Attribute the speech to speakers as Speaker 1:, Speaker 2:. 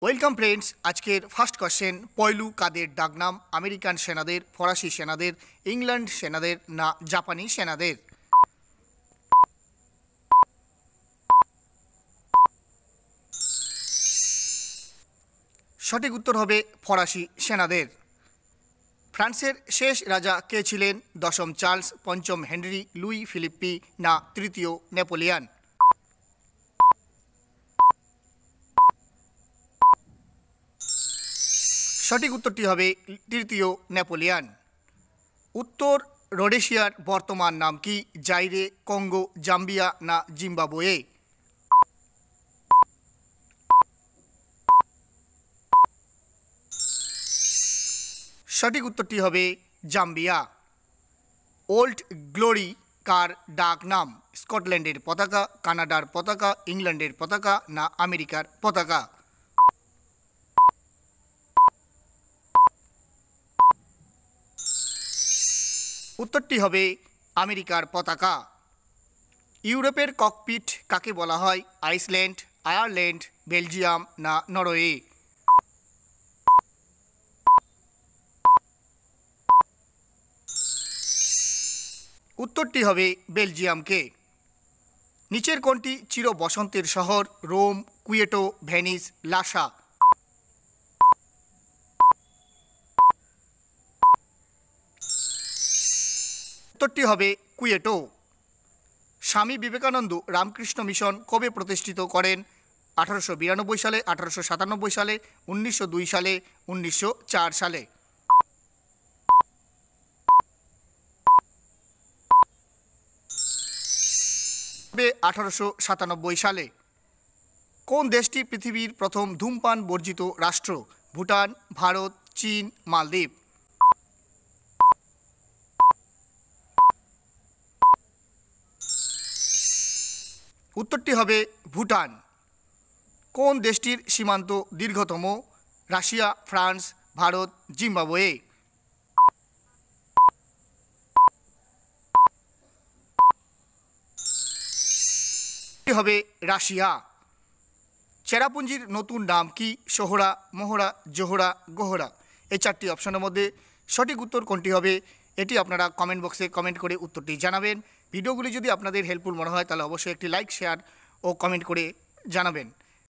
Speaker 1: Welcome friends, আজকের first question, পয়লু কাদের ডাকনাম? American সেনাদের, ফরাসি সেনাদের, ইংল্যান্ড সেনাদের না জাপানি সেনাদের? সঠিক উত্তর হবে ফরাসি সেনাদের। ফ্রান্সের শেষ রাজা কে ছিলেন? দশম চার্লস, পঞ্চম হেনরি, লুই ফিলিপ্পি না তৃতীয় নেপোলিয়ান? সঠিক উত্তরটি হবে তৃতীয় নেপোলিয়ান। উত্তর রোডেশিয়ার বর্তমান নাম কি? জাইরে, কঙ্গো, জাম্বিয়া না জিম্বাবুয়ে? সঠিক উত্তরটি হবে জাম্বিয়া। ওল্ড গ্লোরি কার ডাক নাম? স্কটল্যান্ডের পতাকা, কানাডার পতাকা, ইংল্যান্ডের পতাকা না আমেরিকার পতাকা? উত্তরটি হবে আমেরিকার পতাকা। ইউরোপের ককপিট কাকে বলা হয়? আইসল্যান্ড, আয়ারল্যান্ড, বেলজিয়াম না নরওয়ে? উত্তরটি হবে বেলজিয়ামকে। নিচের কোনটি চির বসন্তের শহর? Rome, Quito, Venice, Lhasa? উত্তরটি হবে কুয়েটো। স্বামী বিবেকানন্দ রামকৃষ্ণ মিশন কবে প্রতিষ্ঠিত করেন? 1892 সালে, 1897 সালে, 1902 সালে, 1904 সালে? 1897 সালে। কোন দেশটি পৃথিবীর প্রথম ধূমপান বর্জিত রাষ্ট্র? ভুটান, ভারত, চীন, মালদ্বীপ? উত্তরটি হবে ভুটান। কোন দেশটির সীমান্ত দীর্ঘতম? Russia, France, Bharat, Zimbabwe? হবে রাশিয়া। চেরাপুঞ্জির নতুন নাম কি? সোহরা, মোহরা, জোহরা, গোহরা? এই চারটি অপশনের মধ্যে সঠিক উত্তর কোনটি হবে? এটি আপনারা কমেন্ট বক্সে কমেন্ট করে উত্তরটি জানাবেন। ভিডিওগুলি যদি আপনাদের হেল্পফুল মনে হয় তাহলে অবশ্যই একটি লাইক, শেয়ার ও কমেন্ট করে জানাবেন।